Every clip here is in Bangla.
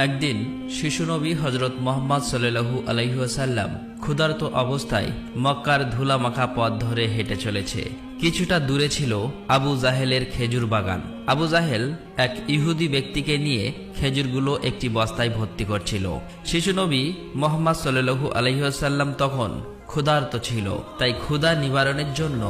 একদিন শিশু নবী হযরত মুহাম্মদ সাল্লাল্লাহু আলাইহি ওয়াসাল্লাম ক্ষুধার্ত অবস্থায় মক্কার ধুলামাখা পথ ধরে হেঁটে চলেছে। কিছুটা দূরে ছিল আবু জাহেলের খেজুর বাগান। আবু জাহেল এক ইহুদি ব্যক্তিকে নিয়ে খেজুরগুলো একটি বস্তায় ভর্তি করছিল। শিশু নবী মুহাম্মদ সাল্লাল্লাহু আলাইহি ওয়াসাল্লাম তখন ক্ষুধার্ত ছিল, তাই ক্ষুধা নিবারণের জন্য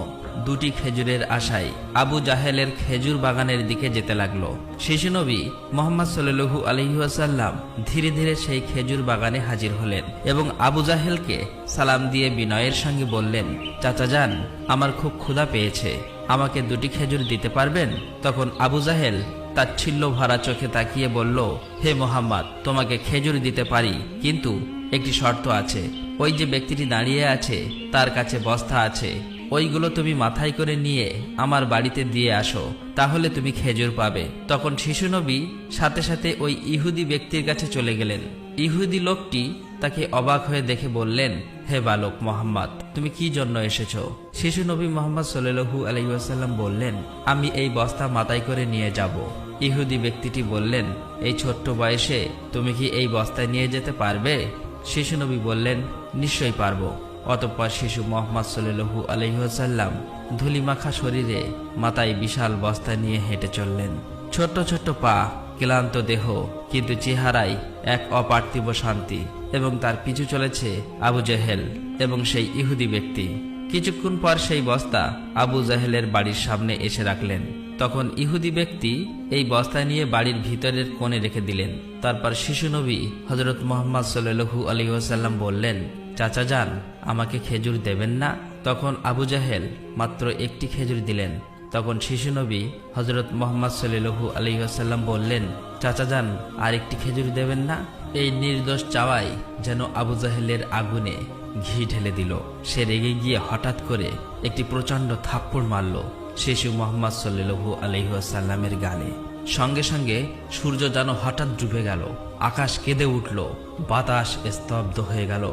দুটি খেজুরের আশায় আবু জাহেলের খেজুর বাগানের দিকে যেতে লাগলো। শিশু নবী মুহাম্মদ সাল্লাল্লাহু আলাইহি ওয়াসাল্লাম ধীরে ধীরে সেই খেজুর বাগানে হাজির হলেন এবং আবু জাহেলকে সালাম দিয়ে বিনয়ের সঙ্গে বললেন, চাচা যান, আমার খুব ক্ষুধা পেয়েছে, আমাকে দুটি খেজুর দিতে পারবেন? তখন আবু জাহেল তাচ্ছিল্য ভরা চোখে তাকিয়ে বলল, হে মুহাম্মদ, তোমাকে খেজুর দিতে পারি, কিন্তু একটি শর্ত আছে। ওই যে ব্যক্তিটি দাঁড়িয়ে আছে তার কাছে বস্তা আছে, ওইগুলো তুমি মাথায় করে নিয়ে আমার বাড়িতে দিয়ে আসো, তাহলে তুমি খেজুর পাবে। তখন শিশু নবী সাথে সাথে ওই ইহুদি ব্যক্তির কাছে চলে গেলেন। ইহুদি লোকটি তাকে অবাক হয়ে দেখে বললেন, হে বালক মুহাম্মদ, তুমি কি জন্য এসেছো? শিশু নবী মুহাম্মদ সাল্লাল্লাহু আলাইহি ওয়াসাল্লাম বললেন, আমি এই বস্তা মাথায় করে নিয়ে যাব। ইহুদি ব্যক্তিটি বললেন, এই ছোট্ট বয়সে তুমি কি এই বস্তায় নিয়ে যেতে পারবে? শিশু নবী বললেন, নিশ্চয়ই পারবো। অতঃপর শিশু মুহাম্মদ সাল্লাল্লাহু আলাইহি ওয়াসাল্লাম ধুলিমাখা শরীরে মাথায় বিশাল বস্তা নিয়ে হেঁটে চললেন। ছোট্ট ছোট্ট পা, ক্লান্ত দেহ, কিন্তু চেহারায় এক অপার্থিব শান্তি। এবং তার পিছু চলেছে আবু জাহেল এবং সেই ইহুদি ব্যক্তি। কিছুক্ষণ পর সেই বস্তা আবু জাহেলের বাড়ির সামনে এসে রাখলেন। তখন ইহুদি ব্যক্তি এই বস্তা নিয়ে বাড়ির ভিতরের কোণে রেখে দিলেন। তারপর শিশু নবী হযরত মুহাম্মদ সাল্লাল্লাহু আলাইহি ওয়াসাল্লাম বললেন, চাচা যান, আমাকে খেজুর দেবেন না? তখন আবু জাহেল মাত্র একটি খেজুর দিলেন। তখন শিশু নবী হযরত মুহাম্মদ সাল্লাল্লাহু আলাইহি ওয়াসাল্লাম বললেন, চাচা যান, আর একটি খেজুর দেবেন না? এই নির্দোষ চাওয়াই যেন আবু জাহেলের আগুনে ঘি ঢেলে দিল। সে রেগে গিয়ে হঠাৎ করে একটি প্রচণ্ড থাপ্পড় মারল শিশু মুহাম্মদ সাল্লাল্লাহু আলাইহি ওয়াসাল্লামের গালে। সঙ্গে সঙ্গে সূর্য যেন হঠাৎ ডুবে গেল, আকাশ কেঁদে উঠল, বাতাস স্তব্ধ হয়ে গেল,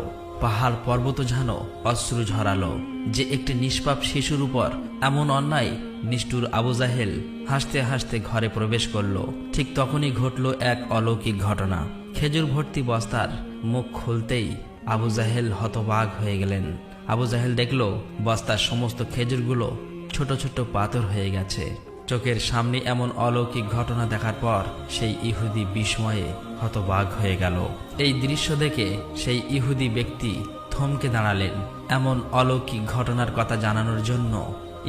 পাহাড় পর্বত যেন অশ্রু ঝরালো। যে একটি নিষ্পাপ শিশুর উপর এমন অন্যায়, নিষ্ঠুর আবু জাহেল হাসতে হাসতে ঘরে প্রবেশ করল। ঠিক তখনই ঘটল এক অলৌকিক ঘটনা। খেজুর ভর্তি বস্তার মুখ খুলতেই আবু জাহেল হতবাক হয়ে গেলেন। আবু জাহেল দেখল বস্তার সমস্ত খেজুরগুলো ছোট ছোট পাথর হয়ে গেছে। চোখের সামনে এমন অলৌকিক ঘটনা দেখার পর সেই ইহুদি বিস্ময়ে হতবাক হয়ে গেল। এই দৃশ্য দেখে সেই ইহুদি ব্যক্তি থমকে দাঁড়ালেন। এমন অলৌকিক ঘটনার কথা জানানোর জন্য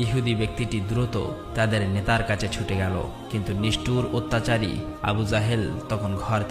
ইহুদি ব্যক্তিটি দ্রুত তাদের নেতার কাছে ছুটে গেল, কিন্তু নিষ্ঠুর অত্যাচারী আবু জাহেল তখন ঘর থেকে